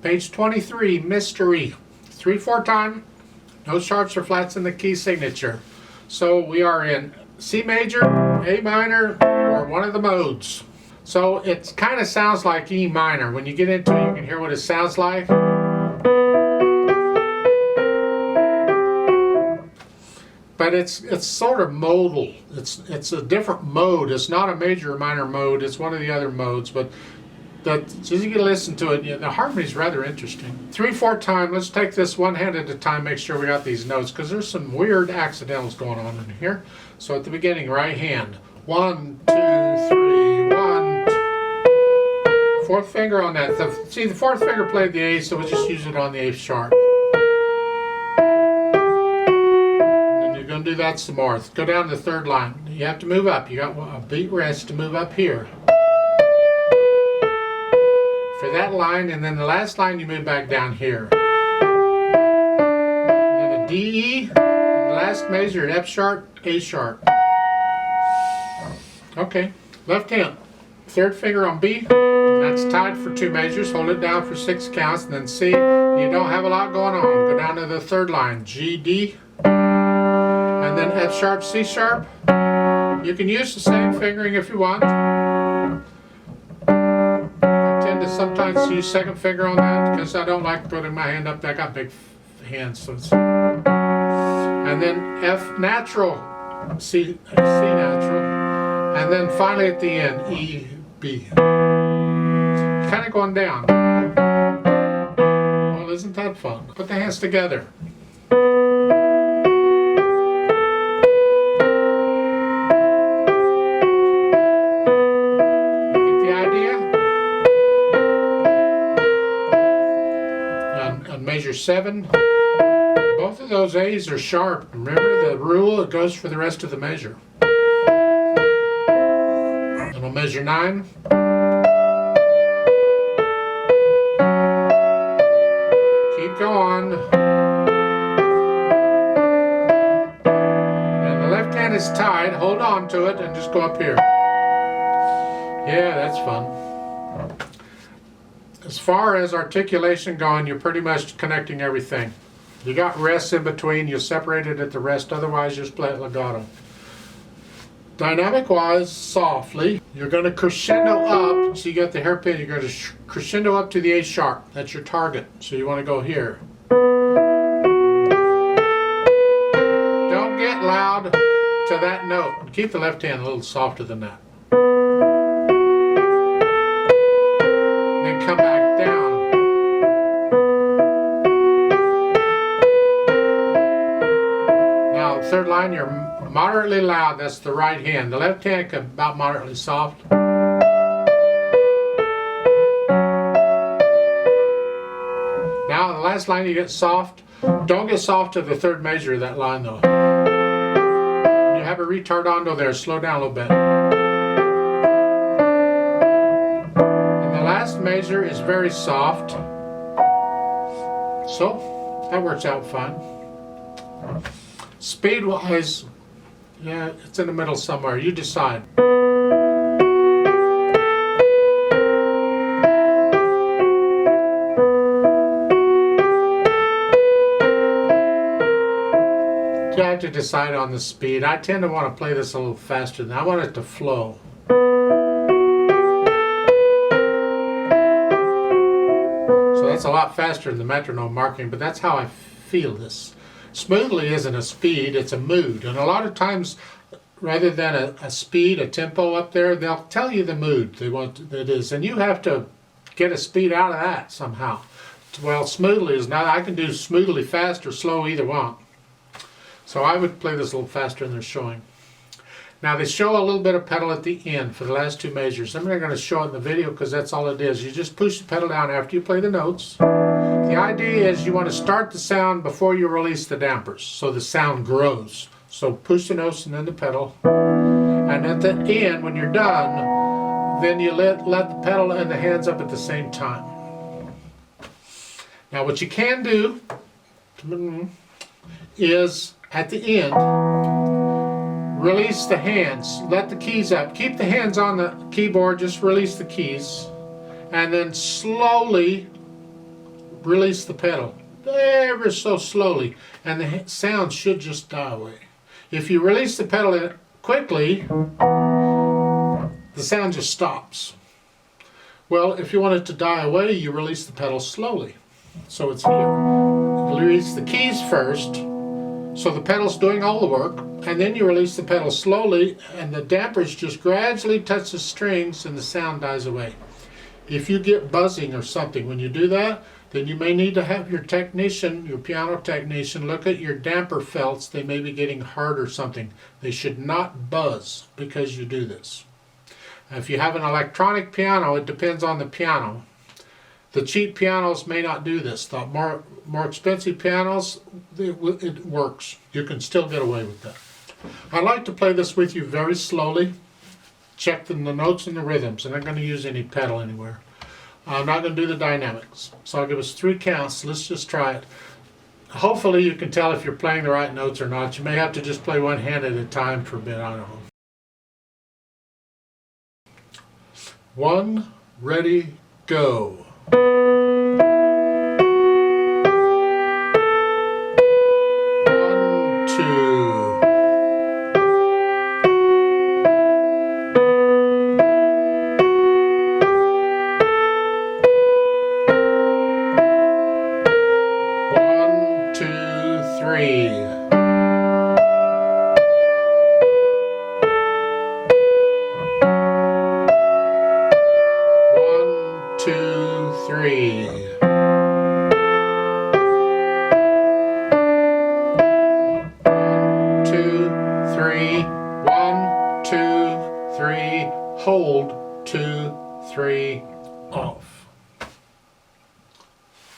Page 23, mystery. 3/4 time, no sharps or flats in the key signature. So we are in C major, A minor, or one of the modes. So it kind of sounds like E minor. When you get into it, you can hear what it sounds like. But it's sort of modal. It's a different mode. It's not a major or minor mode. It's one of the other modes. But as you can listen to it, the harmony is rather interesting. 3/4 time. Let's take this one hand at a time. Make sure we got these notes because there's some weird accidentals going on in here. So at the beginning, right hand. 1, 2, 3, 1. Fourth finger on that. See, the fourth finger played the A, so we'll just use it on the A sharp. Going to do that some more. Go down to the third line. You have to move up. You got a beat rest to move up here for that line, and then the last line you move back down here. And then a D, E, and the last measure F sharp, A sharp. Okay, left hand. Third finger on B. That's tied for 2 measures. Hold it down for 6 counts, and then C. You don't have a lot going on. Go down to the third line. G, D. And then F sharp, C sharp. You can use the same fingering if you want. I tend to sometimes use second finger on that because I don't like putting my hand up. I got big hands. So and then F natural, C natural. And then finally at the end, E, B. Kind of going down. Well, isn't that fun? Put the hands together. Measure 7. Both of those A's are sharp. Remember the rule, it goes for the rest of the measure. And on measure 9. Keep going. And the left hand is tied. Hold on to it and just go up here. Yeah, that's fun. As far as articulation going, you're pretty much connecting everything. You got rests in between, you separate it at the rest, otherwise you just play it legato. Dynamic-wise, softly, you're going to crescendo up, so you got the hairpin, you're going to crescendo up to the A sharp. That's your target, so you want to go here. Don't get loud to that note. Keep the left hand a little softer than that. Then come back down. Now, third line, you're moderately loud. That's the right hand. The left hand can about moderately soft. Now, the last line you get soft. Don't get soft to the third measure of that line, though. You have a retardando there. Slow down a little bit. Last measure is very soft, so that works out fine. Speed wise, yeah, it's in the middle somewhere. You decide. You have to decide on the speed. I tend to want to play this a little faster than I want it to flow. It's a lot faster than the metronome marking, but that's how I feel this. Smoothly isn't a speed, it's a mood. And a lot of times, rather than a speed, a tempo up there, they'll tell you the mood they want that is. And you have to get a speed out of that somehow. Well, smoothly is not, I can do smoothly fast or slow, either one. So I would play this a little faster than they're showing. Now they show a little bit of pedal at the end for the last 2 measures. I'm not going to show it in the video because that's all it is. You just push the pedal down after you play the notes. The idea is you want to start the sound before you release the dampers so the sound grows. So push the notes and then the pedal. And at the end, when you're done, then you let the pedal and the hands up at the same time. Now what you can do is at the end, release the hands, let the keys up. Keep the hands on the keyboard, just release the keys. And then slowly release the pedal ever so slowly, and the sound should just die away. If you release the pedal quickly, the sound just stops. Well, if you want it to die away, you release the pedal slowly. So it's here. You release the keys first, so the pedal's doing all the work, and then you release the pedal slowly, and the dampers just gradually touch the strings, and the sound dies away. If you get buzzing or something when you do that, then you may need to have your technician, your piano technician, look at your damper felts. They may be getting hard or something. They should not buzz because you do this. If you have an electronic piano, it depends on the piano. The cheap pianos may not do this. The more expensive pianos, it works. You can still get away with that. I like to play this with you very slowly. Check the notes and the rhythms. I'm not going to use any pedal anywhere. I'm not going to do the dynamics. So I'll give us 3 counts. Let's just try it. Hopefully you can tell if you're playing the right notes or not. You may have to just play one hand at a time for a bit. I don't know. 1, ready, go. 1, 2. 1, 2, 3. 1, 2, 3.